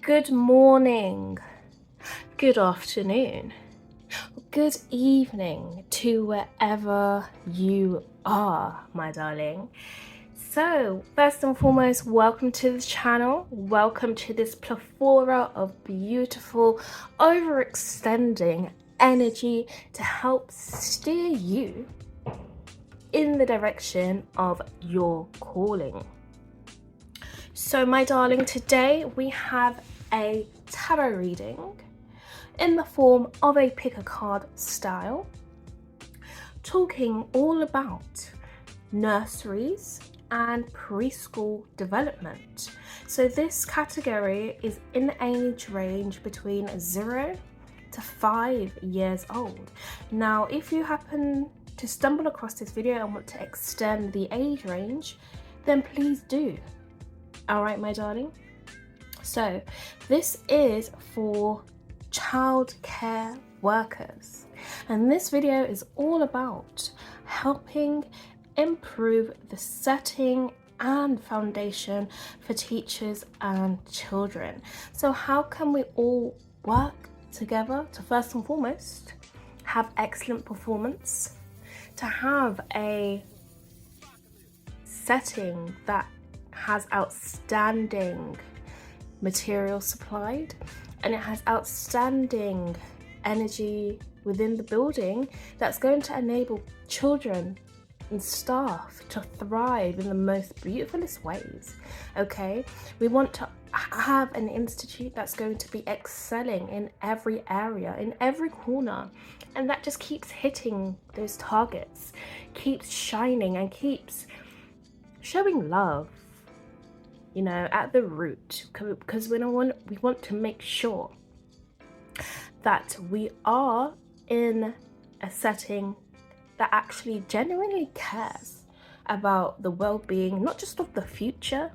Good morning, good afternoon, good evening to wherever you are, my darling. So first and foremost, welcome to the channel. Welcome to this plethora of beautiful, overextending energy to help steer you in the direction of your calling. So my darling, today we have a tarot reading in the form of a pick a card style, talking all about nurseries and preschool development. So this category is in the age range between 0 to 5 years old. Now, if you happen to stumble across this video and want to extend the age range, then please do. All right, my darling. So this is for childcare workers, and this video is all about helping improve the setting and foundation for teachers and children. So how can we all work together to, first and foremost, have excellent performance, to have a setting that has outstanding material supplied, and it has outstanding energy within the building that's going to enable children and staff to thrive in the most beautifulest ways. Okay, we want to have an institute that's going to be excelling in every area, in every corner, and that just keeps hitting those targets, keeps shining and keeps showing love, you know, at the root, because we want to make sure that we are in a setting that actually genuinely cares about the well-being, not just of the future,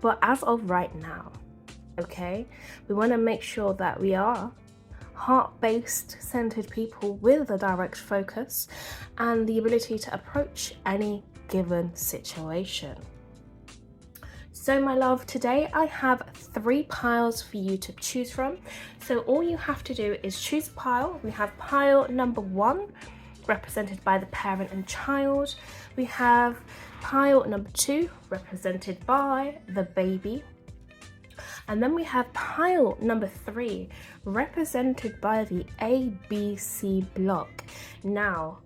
but as of right now. Okay, we want to make sure that we are heart-based centered people with a direct focus and the ability to approach any given situation. So my love, today I have 3 piles for you to choose from. So all you have to do is choose a pile. We have pile number 1, represented by the parent and child. We have pile number 2, represented by the baby. And then we have pile number 3, represented by the ABC block. Now,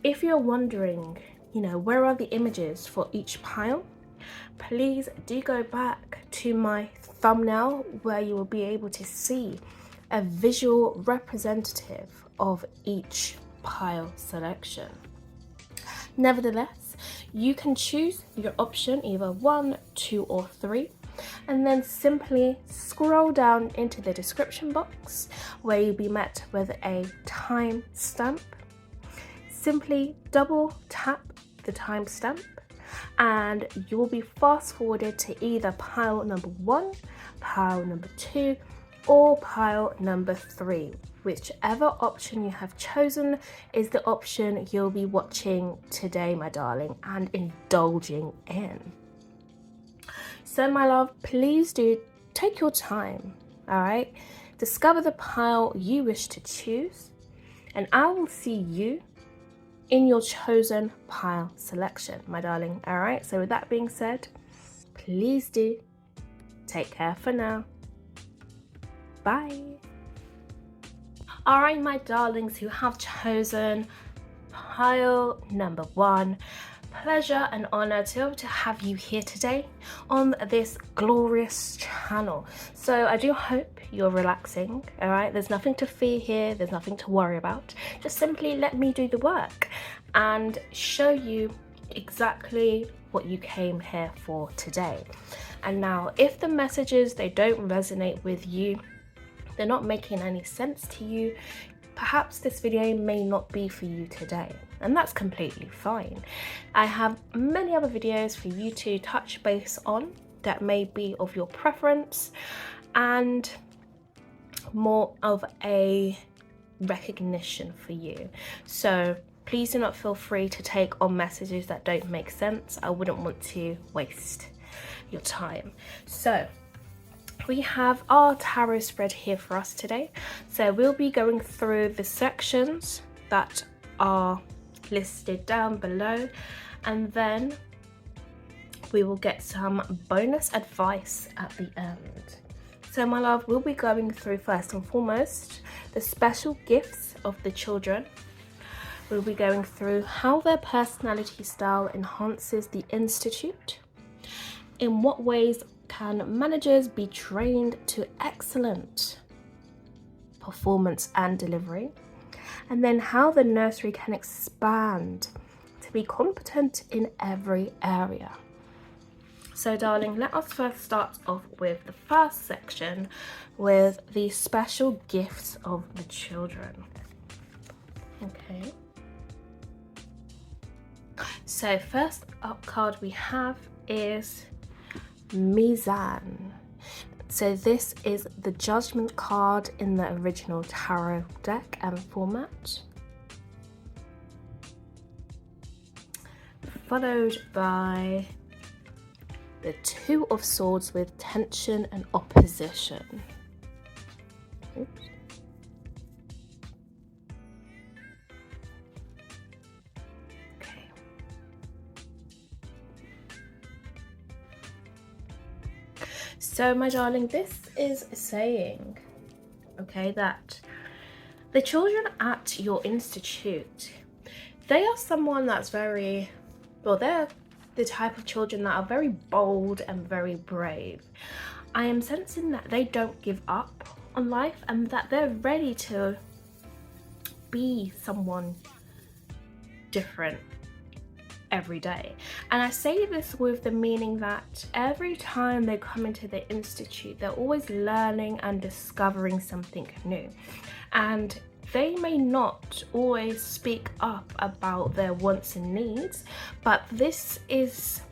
if you're wondering, you know, where are the images for each pile, please do go back to my thumbnail where you will be able to see a visual representative of each pile selection. Nevertheless, you can choose your option, either 1, 2 or 3, and then simply scroll down into the description box where you'll be met with a time stamp. Simply double tap the timestamp and you will be fast forwarded to either pile number 1, pile number 2 or pile number 3. Whichever option you have chosen is the option you'll be watching today, my darling, and indulging in. So my love, please do take your time, all right? Discover the pile you wish to choose, and I will see you in your chosen pile selection, my darling. All right, so with that being said, please do take care for now. Bye. All right, my darlings who have chosen pile number 1, pleasure and honor to be able to have you here today on this glorious channel. So I do hope you're relaxing. All right, there's nothing to fear here, there's nothing to worry about. Just simply let me do the work and show you exactly what you came here for today. And now, if the messages, they don't resonate with you, they're not making any sense to you, perhaps this video may not be for you today, and that's completely fine. I have many other videos for you to touch base on that may be of your preference and more of a recognition for you. So please do not feel free to take on messages that don't make sense. I wouldn't want to waste your time. So we have our tarot spread here for us today. So we'll be going through the sections that are listed down below, and then we will get some bonus advice at the end. So my love, we'll be going through first and foremost the special gifts of the children. We'll be going through how their personality style enhances the institute. In what ways can managers be trained to excellent performance and delivery? And then how the nursery can expand to be competent in every area. So darling, let us first start off with the first section with the special gifts of the children. Okay. So first up card we have is Mizan. So this is the judgment card in the original tarot deck and format, followed by the Two of Swords with tension and opposition. Oops. Okay. So my darling, this is saying, okay, that the children at your institute, they are someone that's very, well, they're the type of children that are very bold and very brave. I am sensing that they don't give up on life and that they're ready to be someone different every day. And I say this with the meaning that every time they come into the institute, they're always learning and discovering something new. And they may not always speak up about their wants and needs, but this is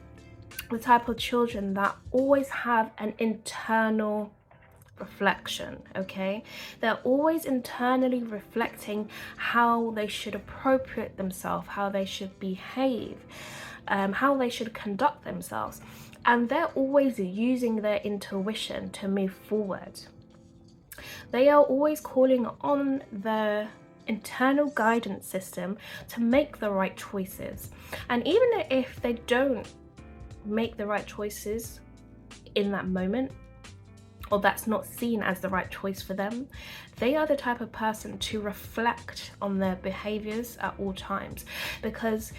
the type of children that always have an internal reflection, okay? They're always internally reflecting how they should appropriate themselves, how they should behave, how they should conduct themselves. And they're always using their intuition to move forward. They are always calling on their internal guidance system to make the right choices. And even if they don't make the right choices in that moment, or that's not seen as the right choice for them, they are the type of person to reflect on their behaviors at all times, because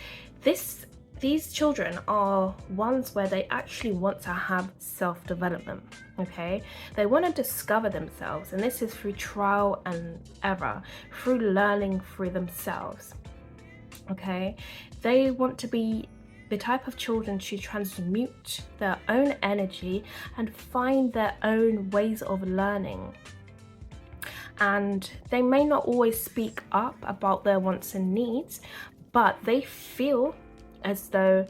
these children are ones where they actually want to have self-development, okay? They want to discover themselves, and this is through trial and error, through learning through themselves, okay? They want to be the type of children to transmute their own energy and find their own ways of learning. And they may not always speak up about their wants and needs, but they feel as though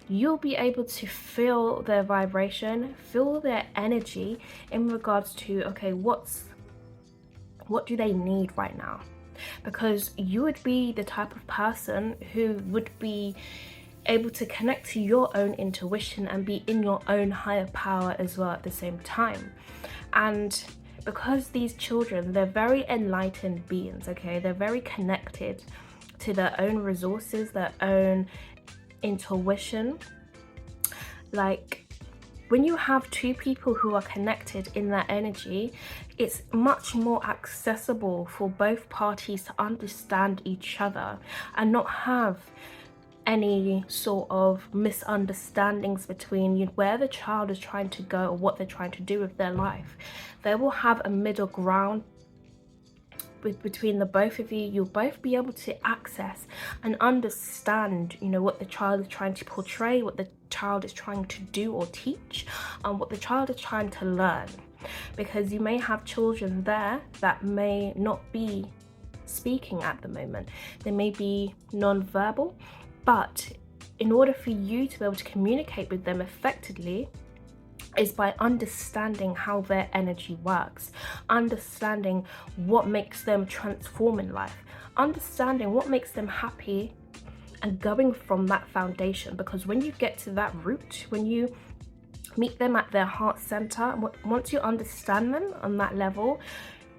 you'll be able to feel their vibration, feel their energy in regards to, okay, what do they need right now? Because you would be the type of person who would be able to connect to your own intuition and be in your own higher power as well at the same time. And because these children, they're very enlightened beings, okay? They're very connected to their own resources, their own intuition. Like, when you have two people who are connected in their energy, it's much more accessible for both parties to understand each other and not have any sort of misunderstandings between where the child is trying to go or what they're trying to do with their life. They will have a middle ground between the both of you. You'll both be able to access and understand, what the child is trying to portray, what the child is trying to do or teach, and what the child is trying to learn. Because you may have children there that may not be speaking at the moment. They may be non-verbal, but in order for you to be able to communicate with them effectively is by understanding how their energy works, understanding what makes them transform in life, understanding what makes them happy, and going from that foundation. Because when you get to that root, when you Meet them at their heart center. Once you understand them on that level,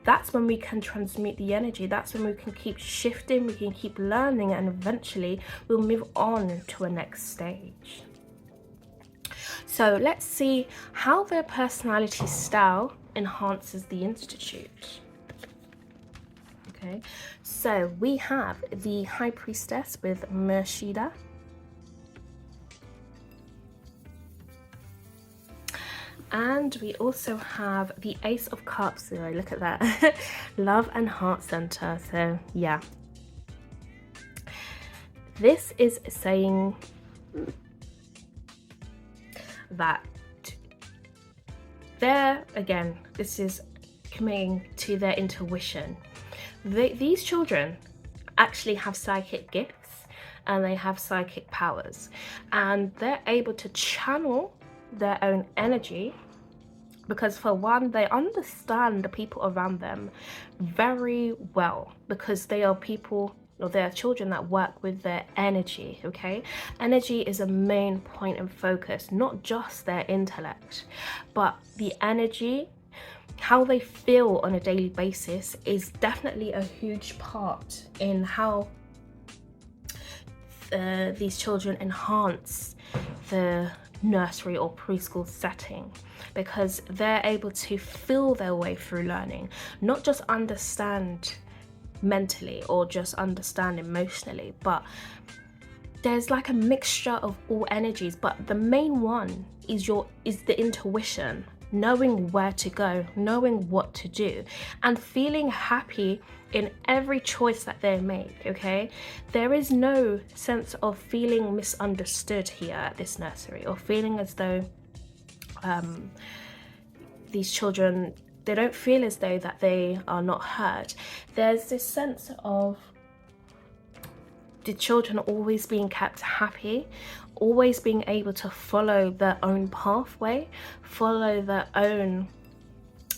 that's when we can transmute the energy. That's when we can keep shifting, we can keep learning, and eventually we'll move on to a next stage. So let's see how their personality style enhances the institute. Okay, so we have the High Priestess with Murshida. And we also have the Ace of Cups. So look at that. Love and Heart Center. So yeah. This is saying that again, this is coming to their intuition. These children actually have psychic gifts and they have psychic powers, and they're able to channel their own energy because, for one, they understand the people around them very well, because they are people, or they are children that work with their energy. Okay, energy is a main point and focus, not just their intellect, but the energy, how they feel on a daily basis, is definitely a huge part in how these children enhance the nursery or preschool setting, because they're able to feel their way through learning, not just understand mentally or just understand emotionally, but there's like a mixture of all energies. But the main one is the intuition, knowing where to go, knowing what to do, and feeling happy in every choice that they make. Okay, there is no sense of feeling misunderstood here at this nursery, or feeling as though these children, they don't feel as though that they are not heard. There's this sense of the children always being kept happy, always being able to follow their own pathway, follow their own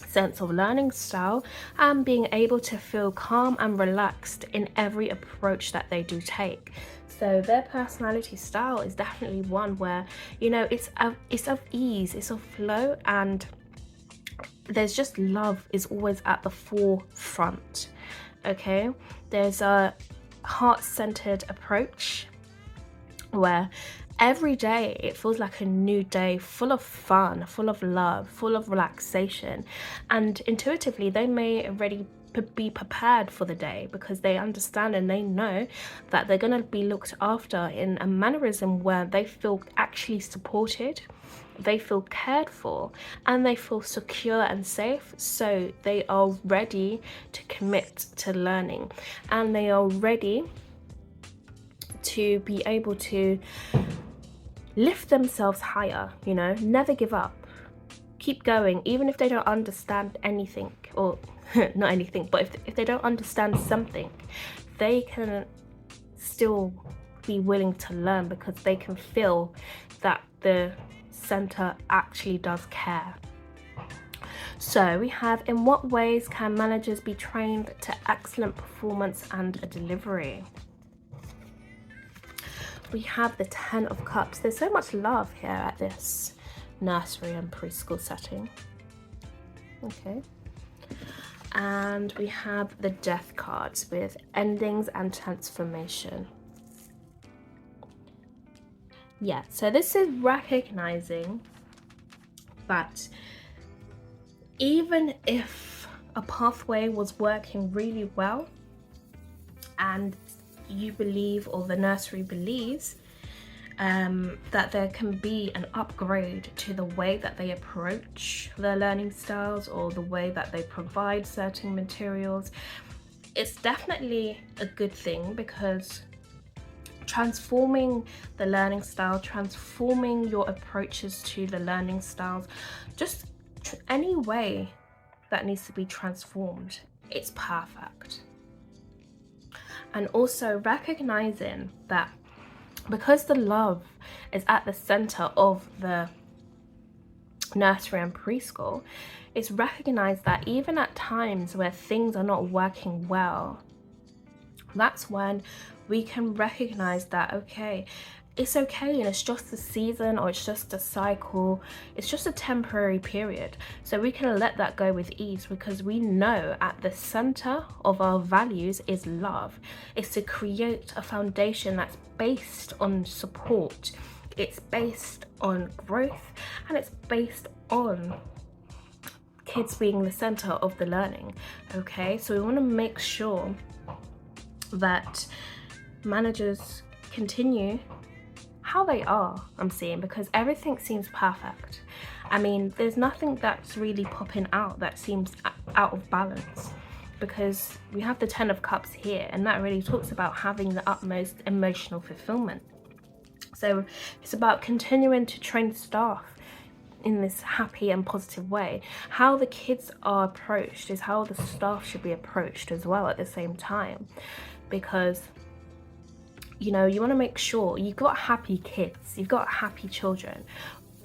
sense of learning style, and being able to feel calm and relaxed in every approach that they do take. So their personality style is definitely one where, you know, it's of ease, it's of flow, and there's just love is always at the forefront. Okay, there's a heart-centered approach where every day it feels like a new day, full of fun, full of love, full of relaxation, and intuitively they may already be prepared for the day, because they understand and they know that they're going to be looked after in a mannerism where they feel actually supported, they feel cared for, and they feel secure and safe. So they are ready to commit to learning, and they are ready to be able to lift themselves higher, you know, never give up, keep going, even if they don't understand anything, or not anything, but if they don't understand something, they can still be willing to learn, because they can feel that the center actually does care. So we have, in what ways can managers be trained to excellent performance and delivery? We have the 10 of Cups. There's so much love here at this nursery and preschool setting. Okay. And we have the Death cards with endings and transformation. Yeah, so this is recognizing that even if a pathway was working really well, and you believe, or the nursery believes, that there can be an upgrade to the way that they approach their learning styles, or the way that they provide certain materials, it's definitely a good thing, because transforming the learning style, transforming your approaches to the learning styles, just any way that needs to be transformed, it's perfect. And also recognizing that because the love is at the center of the nursery and preschool, it's recognized that even at times where things are not working well, that's when we can recognize that, okay, it's okay, and it's just a season, or it's just a cycle, it's just a temporary period. So we can let that go with ease, because we know at the center of our values is love. It's to create a foundation that's based on support, it's based on growth, and it's based on kids being the center of the learning. Okay, so we want to make sure that managers continue how they are, I'm seeing, because everything seems perfect. I mean, there's nothing that's really popping out that seems out of balance, because we have the 10 of Cups here, and that really talks about having the utmost emotional fulfillment. So it's about continuing to train staff in this happy and positive way. How the kids are approached is how the staff should be approached as well at the same time, because you know, you want to make sure you've got happy kids, you've got happy children.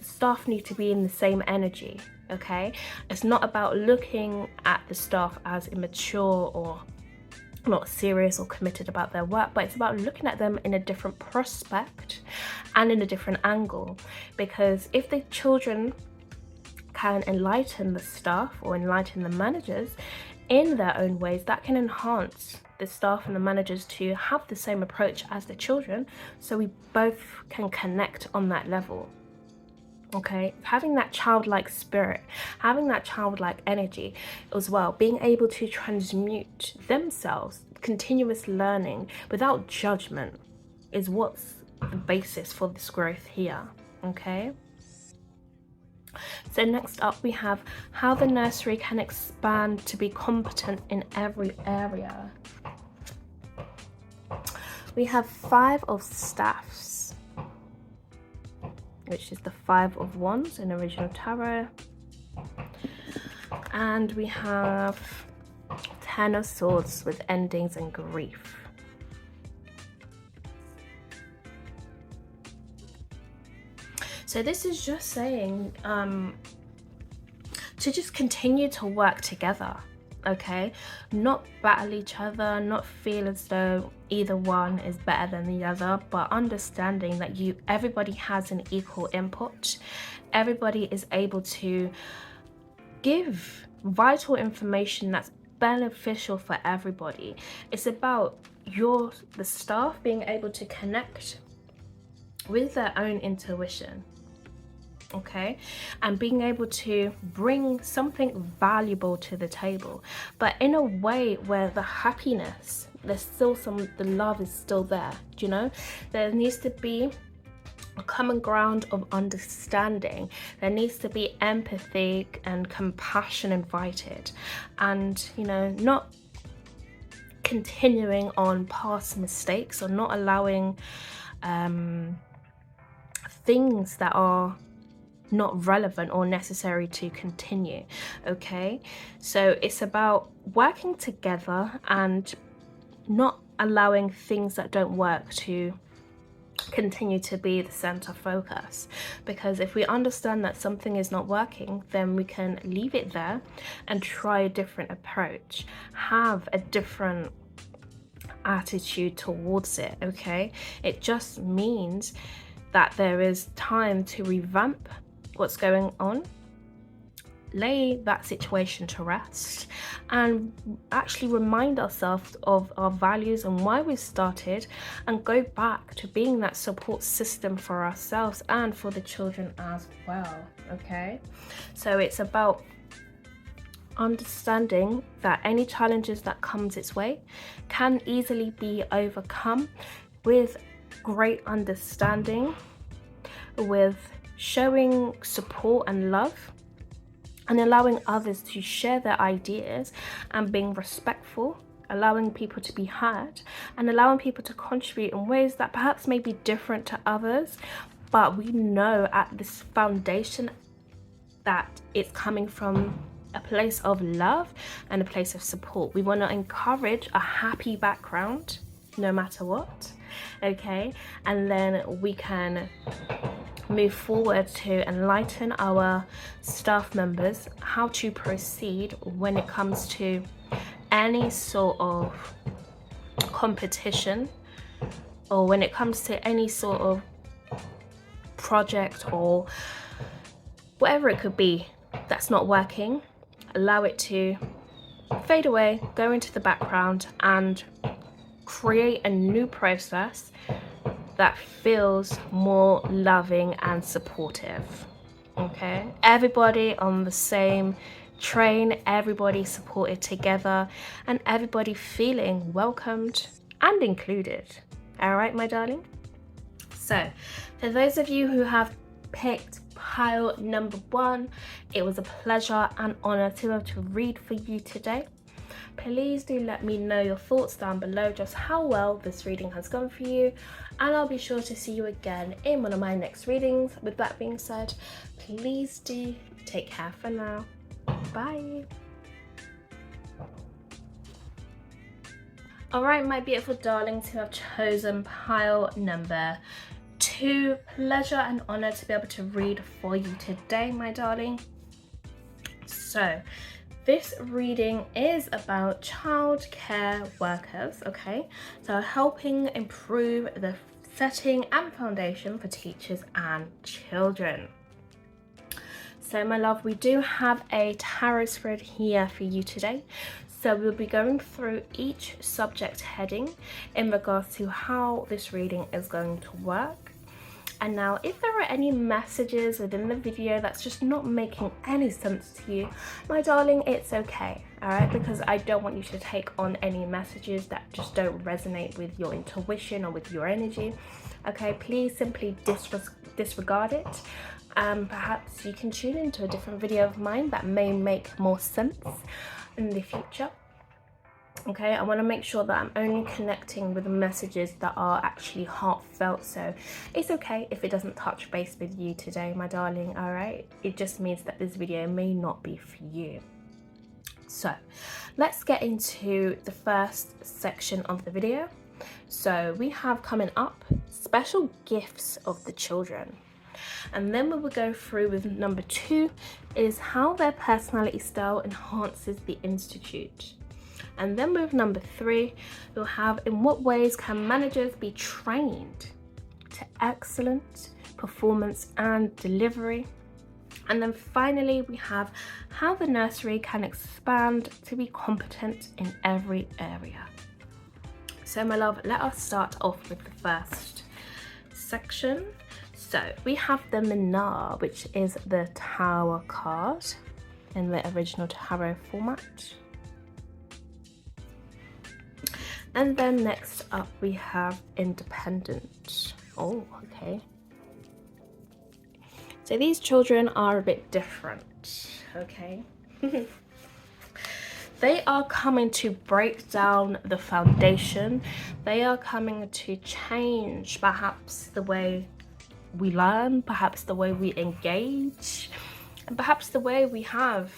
Staff need to be in the same energy. Okay, it's not about looking at the staff as immature or not serious or committed about their work, but it's about looking at them in a different prospect and in a different angle. Because if the children can enlighten the staff or enlighten the managers in their own ways, that can enhance the staff and the managers to have the same approach as the children, so we both can connect on that level. Okay, having that childlike spirit, having that childlike energy as well, being able to transmute themselves, continuous learning without judgment, is what's the basis for this growth here. Okay, so next up we have how the nursery can expand to be competent in every area. We have 5 of Staffs, which is the 5 of Wands in original tarot, and we have 10 of Swords with endings and grief. So this is just saying to just continue to work together. Okay, not battle each other, not feel as though either one is better than the other, but understanding that everybody has an equal input. Everybody is able to give vital information that's beneficial for everybody. It's about the staff being able to connect with their own intuition. Okay, and being able to bring something valuable to the table, but in a way where the happiness, the love is still there. Do you know, there needs to be a common ground of understanding. There needs to be empathy and compassion invited, and you know, not continuing on past mistakes, or not allowing things that are not relevant or necessary to continue. Okay, so it's about working together and not allowing things that don't work to continue to be the center focus, because if we understand that something is not working, then we can leave it there and try a different approach, have a different attitude towards it. Okay, it just means that there is time to revamp what's going on, lay that situation to rest, and actually remind ourselves of our values and why we started, and go back to being that support system for ourselves and for the children as well. Okay, so it's about understanding that any challenges that comes its way can easily be overcome with great understanding, with showing support and love, and allowing others to share their ideas, and being respectful, allowing people to be heard, and allowing people to contribute in ways that perhaps may be different to others, but we know at this foundation that it's coming from a place of love and a place of support. We want to encourage a happy background no matter what. Okay, and then we can move forward to enlighten our staff members how to proceed when it comes to any sort of competition, or when it comes to any sort of project or whatever it could be that's not working, allow it to fade away, go into the background, and create a new process that feels more loving and supportive. Okay, everybody on the same train, everybody supported together, and everybody feeling welcomed and included. All right, my darling. So for those of you who have picked pile number 1, it was a pleasure and honor to be able to read for you today. Please do let me know your thoughts down below, just how well this reading has gone for you, and I'll be sure to see you again in one of my next readings. With that being said, please do take care for now. Bye. Alright, my beautiful darlings who have chosen pile number 2, pleasure and honor to be able to read for you today, my darling. So this reading is about childcare workers, okay? So helping improve the setting and foundation for teachers and children. So my love, we do have a tarot spread here for you today. So we'll be going through each subject heading in regards to how this reading is going to work. And now if there are any messages within the video that's just not making any sense to you, my darling, it's okay, all right? Because I don't want you to take on any messages that just don't resonate with your intuition or with your energy, okay? Please simply disregard it. Perhaps you can tune into a different video of mine that may make more sense in the future. Okay, I want to make sure that I'm only connecting with the messages that are actually heartfelt, so it's okay if it doesn't touch base with you today, my darling, all right? It just means that this video may not be for you. So let's get into the first section of the video. So we have coming up special gifts of the children. And then we will go through with number 2 is how their personality style enhances the institute. And then with number 3, we'll have in what ways can managers be trained to excellent performance and delivery. And then finally, we have how the nursery can expand to be competent in every area. So my love, let us start off with the first section. So we have the Minar, which is the Tower card in the original tarot format. And then next up we have Independent. Oh, okay. So these children are a bit different, okay? They are coming to break down the foundation. They are coming to change perhaps the way we learn, perhaps the way we engage, and perhaps the way we have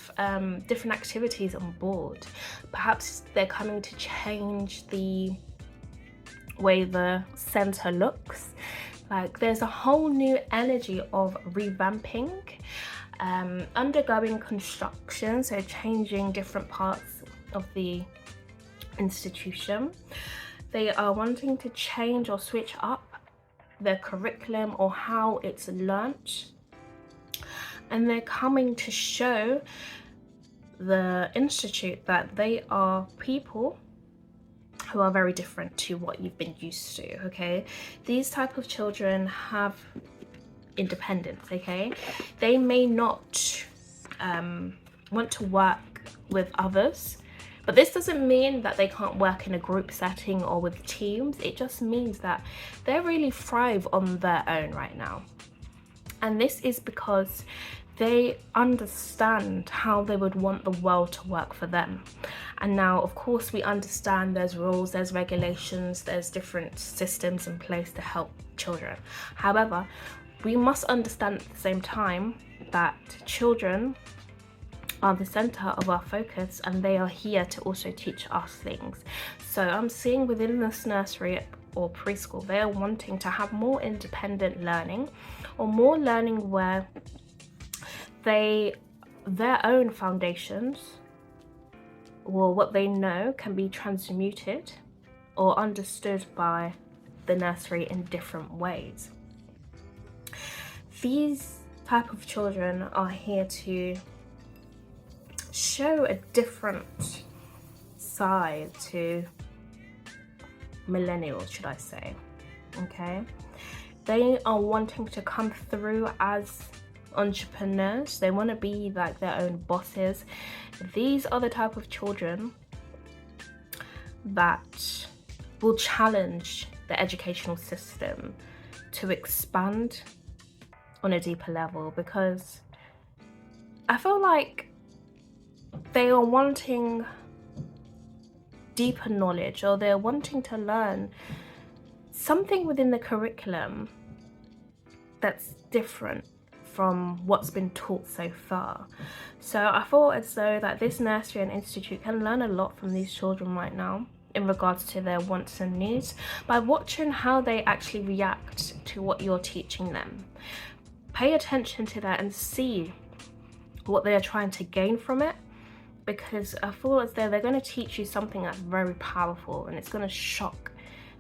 different activities on board. Perhaps they're coming to change the way the center looks. Like there's a whole new energy of revamping, undergoing construction, so changing different parts of the institution. They are wanting to change or switch up their curriculum or how it's learnt. And they're coming to show the institute that they are people who are very different to what you've been used to, okay? These type of children have independence, okay? They may not want to work with others, but this doesn't mean that they can't work in a group setting or with teams. It just means that they really thrive on their own right now. And this is because they understand how they would want the world to work for them. And now, of course, we understand there's rules, there's regulations, there's different systems in place to help children. However, we must understand at the same time that children are the center of our focus, and they are here to also teach us things. So I'm seeing within this nursery or preschool, they are wanting to have more independent learning, or more learning where their own foundations or what they know can be transmuted or understood by the nursery in different ways. these type of children are here to show a different side to millennials, should I say. Okay, they are wanting to come through as entrepreneurs. They want to be like their own bosses. These are the type of children that will challenge the educational system to expand on a deeper level, because I feel like they are wanting deeper knowledge, or they're wanting to learn something within the curriculum that's different from what's been taught so far. So I thought as though that this nursery and institute can learn a lot from these children right now in regards to their wants and needs by watching how they actually react to what you're teaching them. Pay attention to that and see what they are trying to gain from it, because I feel as though they're going to teach you something that's very powerful, and it's going to shock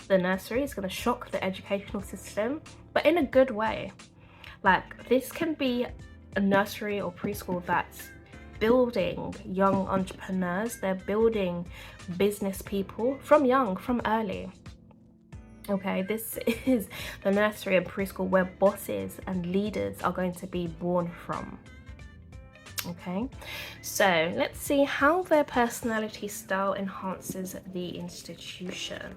the nursery, it's going to shock the educational system, but in a good way. Like, this can be a nursery or preschool that's building young entrepreneurs. They're building business people from young, from early. Okay, this is the nursery and preschool where bosses and leaders are going to be born from. Okay, so let's see how their personality style enhances the institution.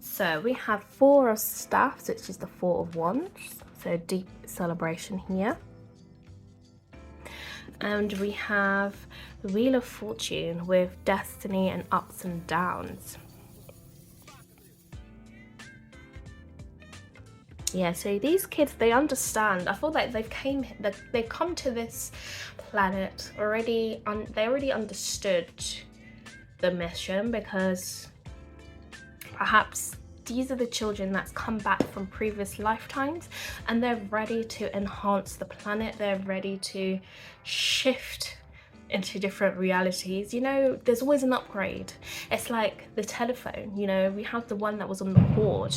So we have 4 of staffs, which is the 4 of wands, so deep celebration here. And we have the Wheel of Fortune with destiny and ups and downs. Yeah, so these kids, they understand. I feel like they've come to this planet already. They already understood the mission, because perhaps these are the children that's come back from previous lifetimes, and they're ready to enhance the planet. They're ready to shift into different realities. You know, there's always an upgrade. It's like the telephone, you know, we have the one that was on the cord,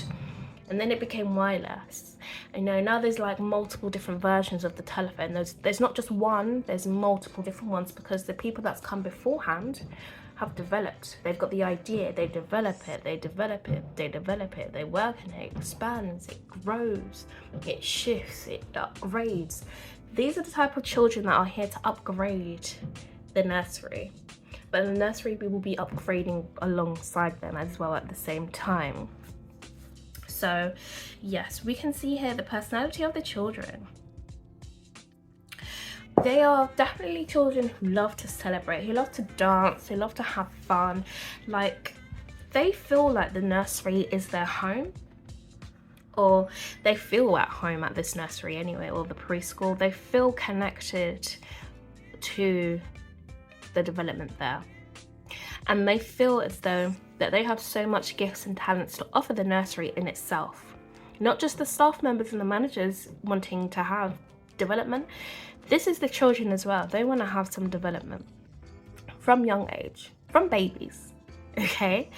and then it became wireless. You know, now there's like multiple different versions of the telephone. There's not just one, there's multiple different ones, because the people that's come beforehand have developed. They've got the idea, they develop it, they develop it, they develop it, they work, and it expands, it grows, it shifts, it upgrades. These are the type of children that are here to upgrade the nursery, but the nursery will be upgrading alongside them as well at the same time. So yes, we can see here the personality of the children. They are definitely children who love to celebrate, who love to dance, who love to have fun. Like, they feel like the nursery is their home, or they feel at home at this nursery anyway, or the preschool. They feel connected to the development there, and they feel as though that they have so much gifts and talents to offer the nursery in itself. Not just the staff members and the managers wanting to have development. This is the children as well. They want to have some development from young age, from babies. Okay,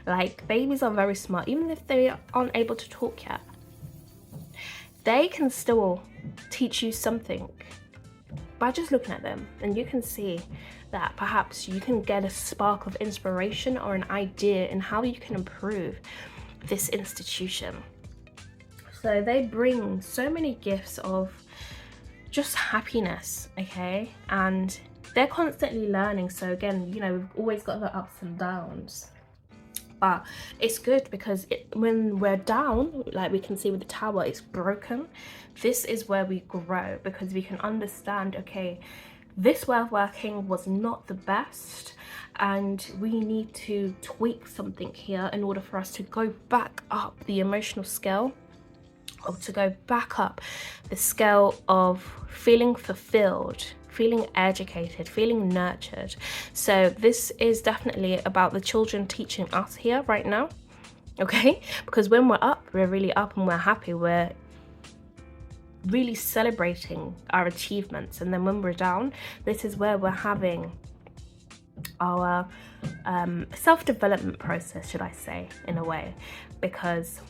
like, babies are very smart. Even if they aren't able to talk yet, they can still teach you something by just looking at them, and you can see that perhaps you can get a spark of inspiration or an idea in how you can improve this institution. So they bring so many gifts of just happiness, okay, and they're constantly learning. So again, you know, we've always got the ups and downs, but it's good because when we're down, like we can see with the tower, it's broken. This is where we grow, because we can understand, okay, this way of working was not the best, and we need to tweak something here in order for us to go back up the emotional scale, or to go back up the scale of feeling fulfilled, feeling educated, feeling nurtured. So this is definitely about the children teaching us here right now, okay? Because when we're up, we're really up and we're happy, we're really celebrating our achievements. And then when we're down, this is where we're having our self-development process, should I say, in a way, because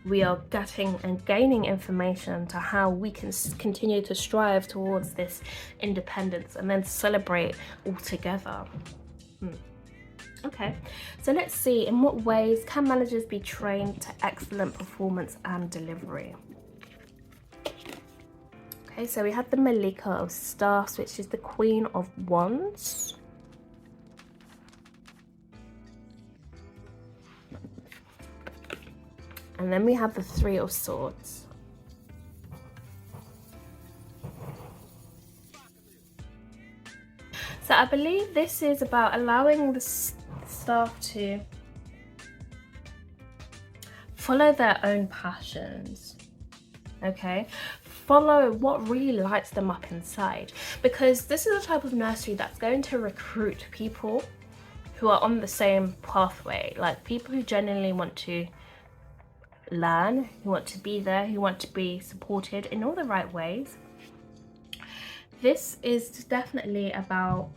we are getting and gaining information to how we can continue to strive towards this independence and then celebrate all together. Okay, so let's see, in what ways can managers be trained to excellent performance and delivery? Okay, so we have the Malika of Staffs, which is the Queen of Wands. And then we have the Three of Swords. So I believe this is about allowing the staff to follow their own passions, okay? Follow what really lights them up inside, because this is a type of nursery that's going to recruit people who are on the same pathway, like people who genuinely want to learn, who want to be there, who want to be supported in all the right ways. This is definitely about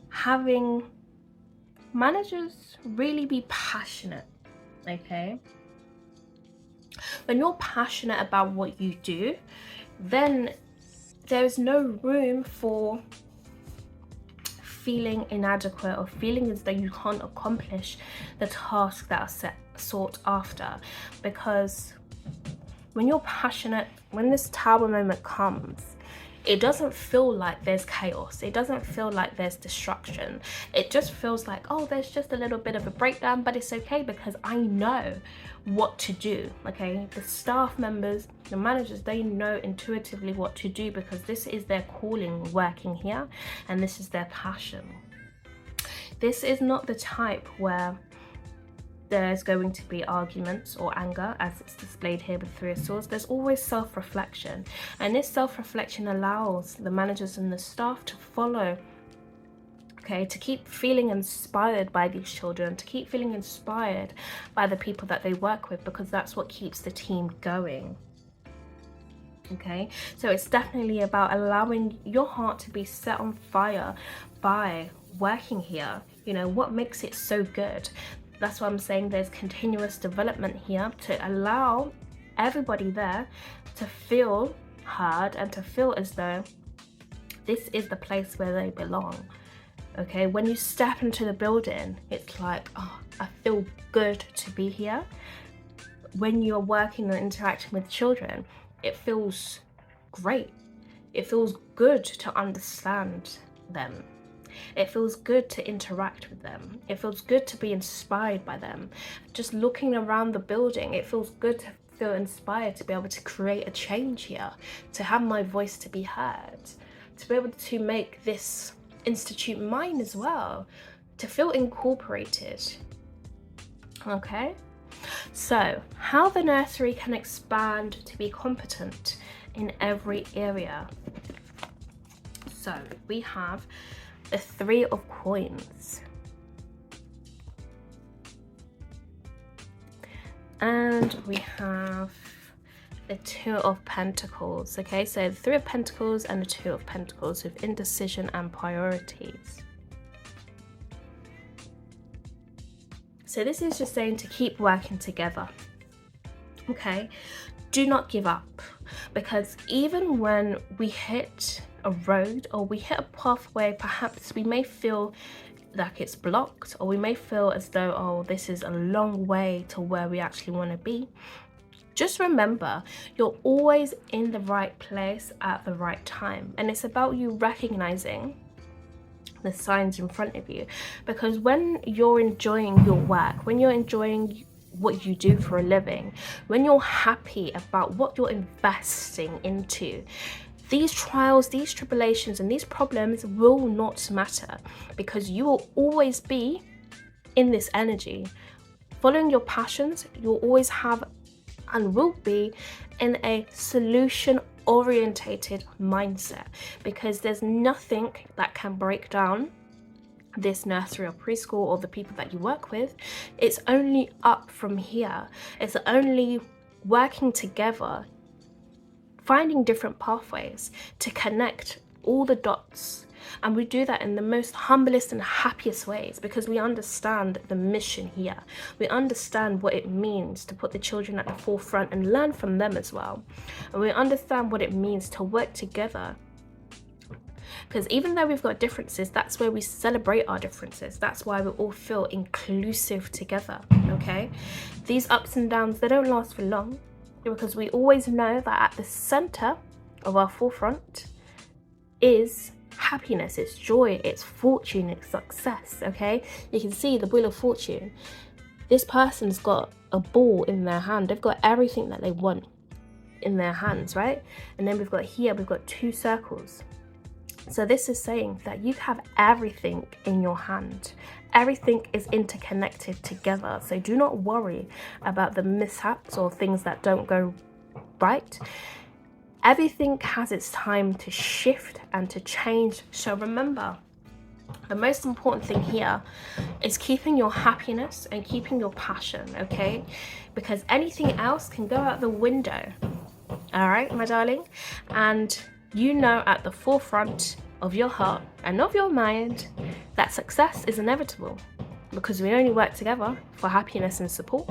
having managers really be passionate, okay? When you're passionate about what you do, then there's no room for feeling inadequate or feeling as though you can't accomplish the tasks that are sought after. Because when you're passionate, when this tower moment comes, it doesn't feel like there's chaos. It doesn't feel like there's destruction. It just feels like, oh, there's just a little bit of a breakdown, but it's okay because I know what to do, okay? The staff members, the managers, they know intuitively what to do because this is their calling working here and this is their passion. This is not the type where there's going to be arguments or anger, as it's displayed here with Three of Swords. There's always self-reflection, and this self-reflection allows the managers and the staff to follow, okay, to keep feeling inspired by these children, to keep feeling inspired by the people that they work with, because that's what keeps the team going. Okay, so it's definitely about allowing your heart to be set on fire by working here. You know, what makes it so good? That's why I'm saying there's continuous development here to allow everybody there to feel heard and to feel as though this is the place where they belong. Okay, when you step into the building, it's like, oh, I feel good to be here. When you're working and interacting with children, it feels great. It feels good to understand them. It feels good to interact with them. It feels good to be inspired by them. Just looking around the building, it feels good to feel inspired to be able to create a change here, to have my voice to be heard, to be able to make this institute mine as well, to feel incorporated. Okay, so how the nursery can expand to be competent in every area. So we have the Three of Coins, and we have the Two of Pentacles. Okay, so the Three of Pentacles and the Two of Pentacles with indecision and priorities. So this is just saying to keep working together. Okay, do not give up, because even when we hit a road or we hit a pathway, perhaps we may feel like it's blocked, or we may feel as though, oh, this is a long way to where we actually want to be. Just remember, you're always in the right place at the right time, and it's about you recognizing the signs in front of you. Because when you're enjoying your work, when you're enjoying what you do for a living, when you're happy about what you're investing into, these trials, these tribulations, and these problems will not matter, because you will always be in this energy. Following your passions, you'll always have and will be in a solution orientated mindset, because there's nothing that can break down this nursery or preschool or the people that you work with. It's only up from here. It's only working together, finding different pathways to connect all the dots. And we do that in the most humblest and happiest ways because we understand the mission here. We understand what it means to put the children at the forefront and learn from them as well. And we understand what it means to work together. Because even though we've got differences, that's where we celebrate our differences. That's why we all feel inclusive together, okay? These ups and downs, they don't last for long because we always know that at the center of our forefront is happiness, it's joy, it's fortune, it's success, okay? You can see the wheel of fortune. This person's got a ball in their hand. They've got everything that they want in their hands, right? And then we've got 2 circles. So this is saying that you have everything in your hand. Everything is interconnected together. So do not worry about the mishaps or things that don't go right. Everything has its time to shift and to change. So remember, the most important thing here is keeping your happiness and keeping your passion, okay? Because anything else can go out the window. All right, my darling? And you know at the forefront of your heart and of your mind that success is inevitable because we only work together for happiness and support.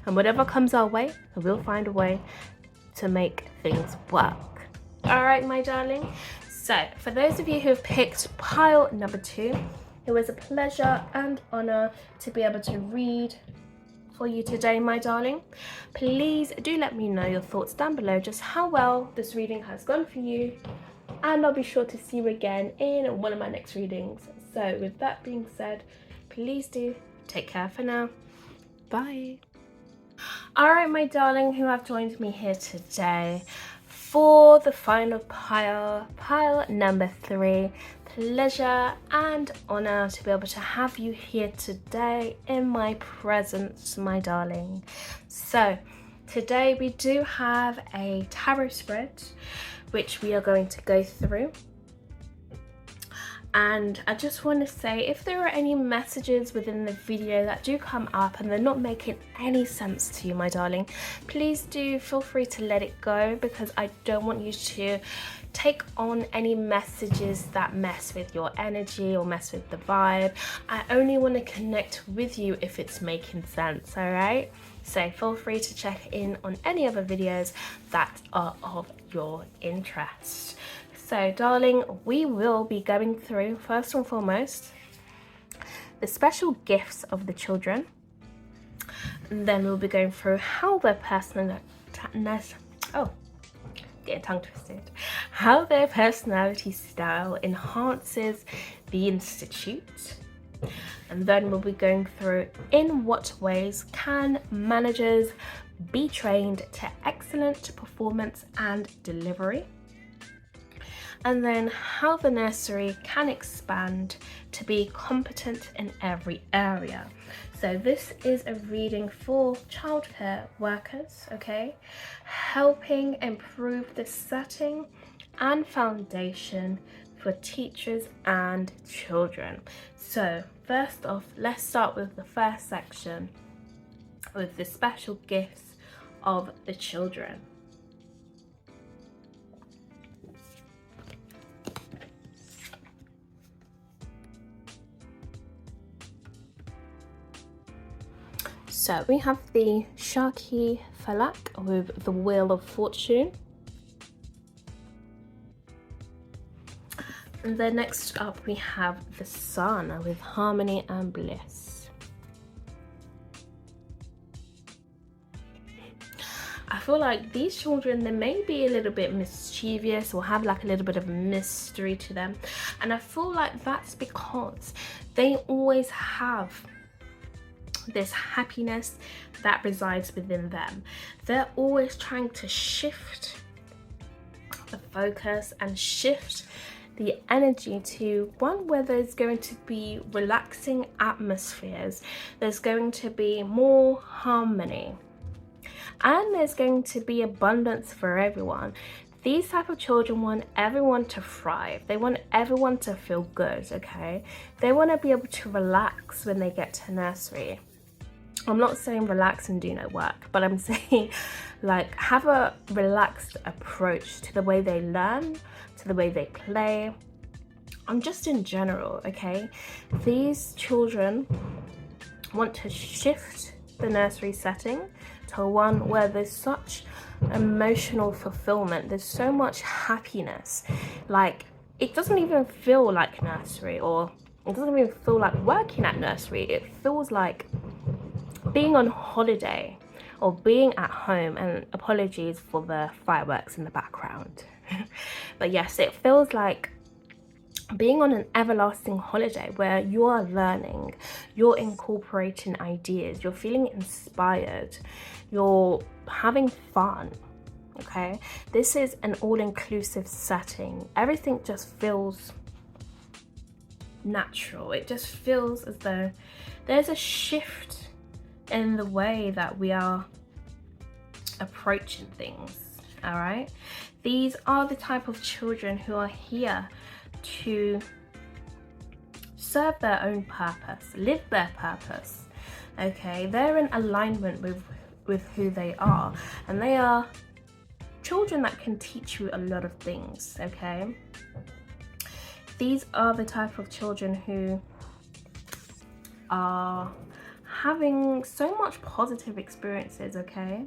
And whatever comes our way, we'll find a way to make things work. All right, my darling. So for those of you who have picked pile number 2, it was a pleasure and honor to be able to read for you today, my darling. Please do let me know your thoughts down below, just how well this reading has gone for you, and I'll be sure to see you again in one of my next readings. So with that being said, please do take care for now. Bye. All right, my darling, who have joined me here today for the final pile number 3. Pleasure and honor to be able to have you here today in my presence, my darling. So today we do have a tarot spread which we are going to go through. And I just want to say, if there are any messages within the video that do come up and they're not making any sense to you, my darling, please do feel free to let it go, because I don't want you to take on any messages that mess with your energy or mess with the vibe. I only want to connect with you if it's making sense, all right? So feel free to check in on any other videos that are of your interest. So darling, we will be going through, first and foremost, the special gifts of the children. And then we'll be going through how their how their personality style enhances the institute. And then we'll be going through in what ways can managers be trained to excellent performance and delivery. And then how the nursery can expand to be competent in every area. So this is a reading for childcare workers, okay? Helping improve the setting and foundation for teachers and children. So first off, let's start with the first section with the special gifts of the children. So we have the Shaki Falak with the Wheel of Fortune. And then next up we have the Sun with Harmony and Bliss. I feel like these children, they may be a little bit mischievous or have like a little bit of mystery to them. And I feel like that's because they always have this happiness that resides within them. They're always trying to shift the focus and shift the energy to one where there's going to be relaxing atmospheres, there's going to be more harmony, and there's going to be abundance for everyone. These type of children want everyone to thrive. They want everyone to feel good, okay? They want to be able to relax when they get to nursery. I'm not saying relax and do no work, but I'm saying like have a relaxed approach to the way they learn, to to the way they play, and just in general, okay? These children want to shift the nursery setting to one where there's such emotional fulfillment, there's so much happiness. Like, it doesn't even feel like nursery, or it doesn't even feel like working at nursery. It feels like being on holiday or being at home. And apologies for the fireworks in the background. But yes, it feels like being on an everlasting holiday where you are learning, you're incorporating ideas, you're feeling inspired, you're having fun. Okay, this is an all-inclusive setting. Everything just feels natural. It just feels as though there's a shift in the way that we are approaching things. All right, these are the type of children who are here to serve their own purpose, live their purpose. Okay, they're in alignment with who they are, and they are children that can teach you a lot of things. Okay, these are the type of children who are having so much positive experiences. Okay,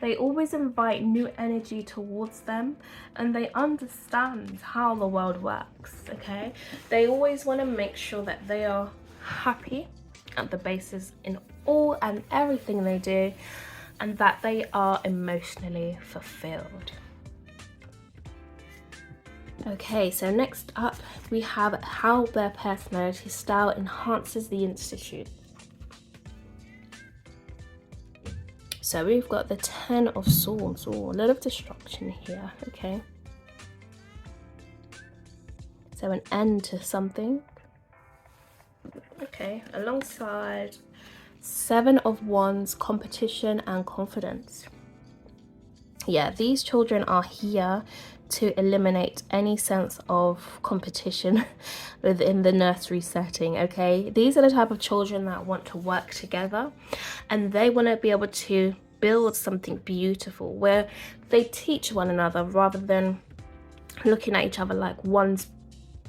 they always invite new energy towards them, and they understand how the world works. Okay, they always want to make sure that they are happy at the basis in all and everything they do, and that they are emotionally fulfilled. Okay, so next up we have how their personality style enhances the institute. So we've got the 10 of Swords. Oh, a lot of destruction here. Okay, so an end to something. Okay, alongside 7 of Wands, competition and confidence. Yeah, these children are here to eliminate any sense of competition within the nursery setting. Okay, these are the type of children that want to work together, and they want to be able to build something beautiful where they teach one another rather than looking at each other like one's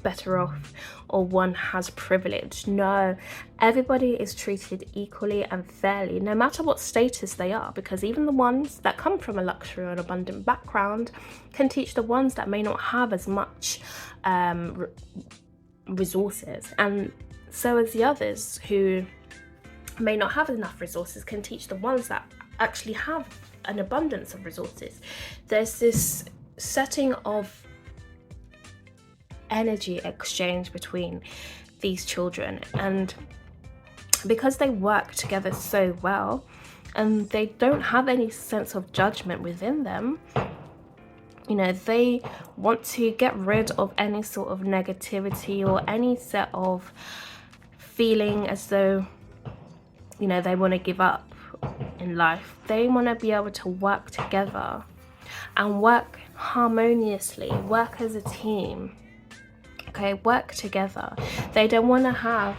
better off or one has privilege. No, everybody is treated equally and fairly, no matter what status they are, because even the ones that come from a luxury and abundant background can teach the ones that may not have as much resources, and so as the others who may not have enough resources can teach the ones that actually have an abundance of resources. There's this setting of energy exchange between these children, and because they work together so well and they don't have any sense of judgment within them, you know, they want to get rid of any sort of negativity or any set of feeling as though, you know, they want to give up in life. They want to be able to work together and work harmoniously, work as a team. Okay, work together. They don't want to have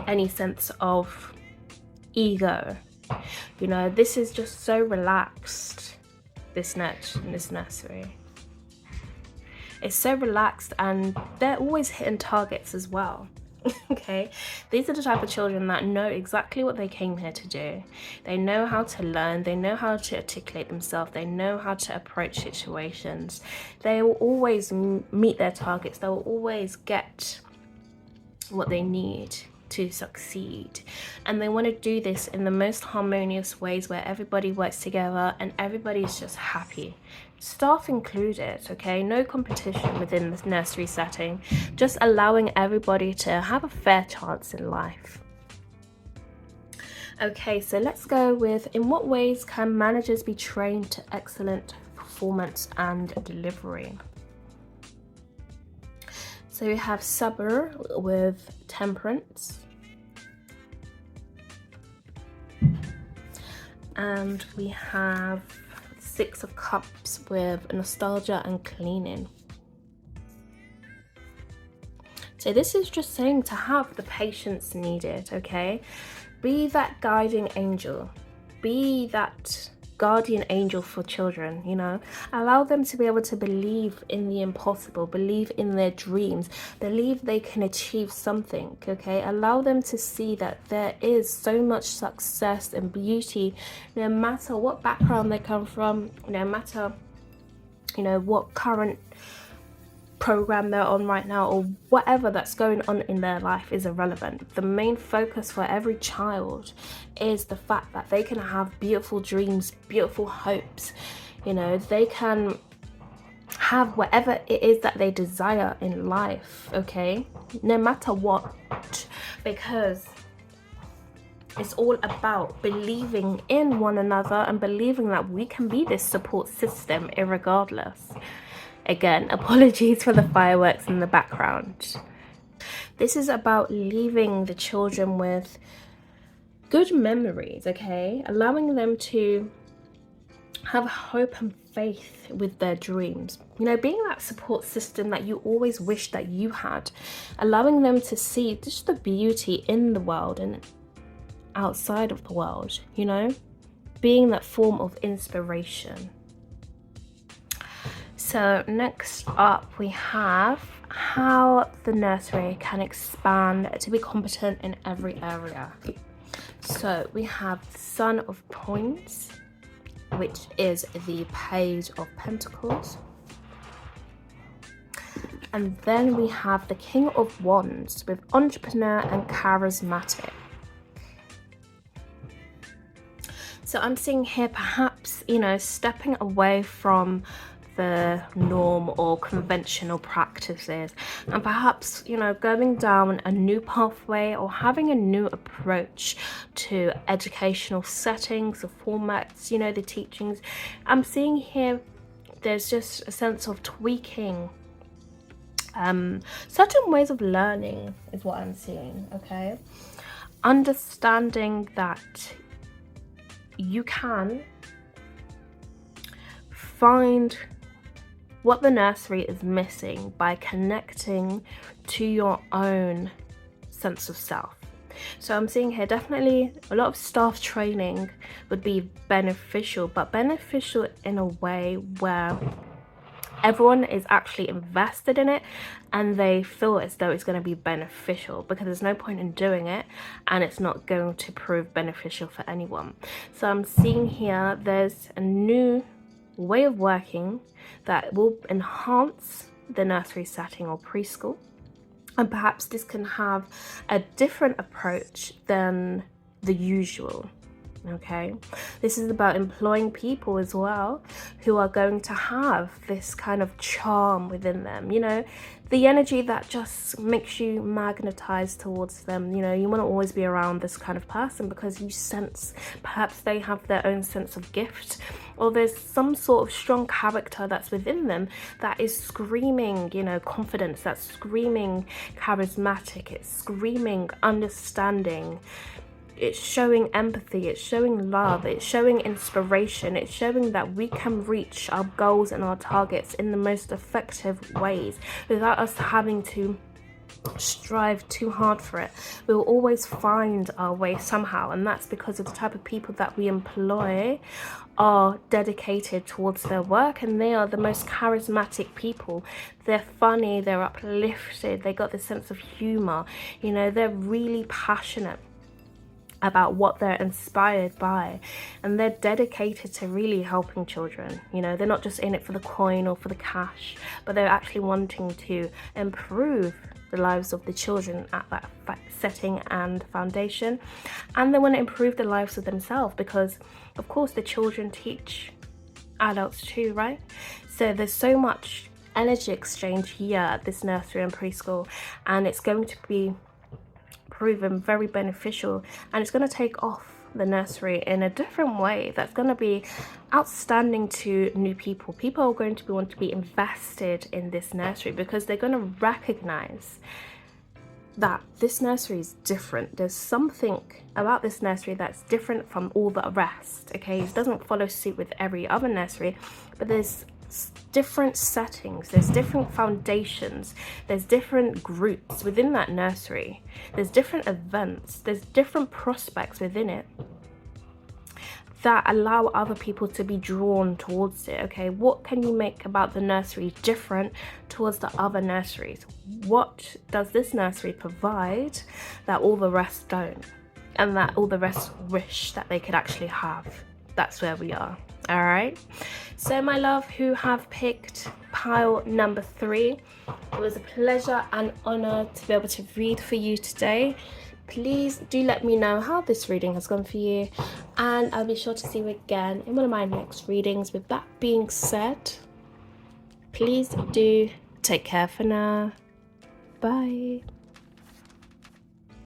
any sense of ego. You know, this is just so relaxed, this nursery. It's so relaxed, and they're always hitting targets as well. Okay, these are the type of children that know exactly what they came here to do. They know how to learn, they know how to articulate themselves, they know how to approach situations. They will always meet their targets, they will always get what they need to succeed, and they want to do this in the most harmonious ways where everybody works together and everybody is just happy, staff included. Okay, no competition within this nursery setting, just allowing everybody to have a fair chance in life. Okay, so let's go with, in what ways can managers be trained to excellent performance and delivery? So we have Sabr with temperance, and we have 6 of Cups with nostalgia and cleaning. So this is just saying to have the patience needed. Okay, be that guiding angel, be that guardian angel for children, you know. Allow them to be able to believe in the impossible, believe in their dreams, believe they can achieve something, okay? Allow them to see that there is so much success and beauty, no matter what background they come from, no matter, you know, what current program they're on right now, or whatever that's going on in their life is irrelevant. The main focus for every child is the fact that they can have beautiful dreams, beautiful hopes, you know, they can have whatever it is that they desire in life, okay, no matter what, because it's all about believing in one another and believing that we can be this support system irregardless. Again, apologies for the fireworks in the background. This is about leaving the children with good memories, okay? Allowing them to have hope and faith with their dreams. You know, being that support system that you always wished that you had. Allowing them to see just the beauty in the world and outside of the world, you know? Being that form of inspiration. So next up we have how the nursery can expand to be competent in every area. So we have the Son of Coins, which is the Page of Pentacles. And then we have the King of Wands with Entrepreneur and Charismatic. So I'm seeing here perhaps, you know, stepping away from the norm or conventional practices and perhaps, you know, going down a new pathway or having a new approach to educational settings or formats, you know, the teachings. I'm seeing here there's just a sense of tweaking certain ways of learning is what I'm seeing, okay? Understanding that you can find what the nursery is missing by connecting to your own sense of self. So I'm seeing here definitely a lot of staff training would be beneficial, but beneficial in a way where everyone is actually invested in it and they feel as though it's going to be beneficial, because there's no point in doing it and it's not going to prove beneficial for anyone. So I'm seeing here there's a new way of working that will enhance the nursery setting or preschool, and perhaps this can have a different approach than the usual. Okay, this is about employing people as well who are going to have this kind of charm within them, you know, the energy that just makes you magnetize towards them. You know, you want to always be around this kind of person because you sense perhaps they have their own sense of gift, or there's some sort of strong character that's within them that is screaming, you know, confidence, that's screaming charismatic, it's screaming understanding. It's showing empathy, it's showing love, it's showing inspiration, it's showing that we can reach our goals and our targets in the most effective ways without us having to strive too hard for it. We'll always find our way somehow, and that's because of the type of people that we employ are dedicated towards their work, and they are the most charismatic people. They're funny, they're uplifted, they got this sense of humor, you know, they're really passionate about what they're inspired by, and they're dedicated to really helping children. You know, they're not just in it for the coin or for the cash, but they're actually wanting to improve the lives of the children at that setting and foundation, and they want to improve the lives of themselves, because of course the children teach adults too, right? So there's so much energy exchange here at this nursery and preschool, and it's going to be proven very beneficial, and it's going to take off the nursery in a different way that's going to be outstanding to new people. People are going to want to be invested in this nursery because they're going to recognize that this nursery is different. There's something about this nursery that's different from all the rest, okay? It doesn't follow suit with every other nursery, but there's different settings, there's different foundations, there's different groups within that nursery, there's different events, there's different prospects within it that allow other people to be drawn towards it. Okay, what can you make about the nursery different towards the other nurseries? What does this nursery provide that all the rest don't, and that all the rest wish that they could actually have? That's where we are. All right, so my love, who have picked pile number 3, it was a pleasure and honor to be able to read for you today. Please do let me know how this reading has gone for you, and I'll be sure to see you again in one of my next readings. With that being said, please do take care for now. Bye.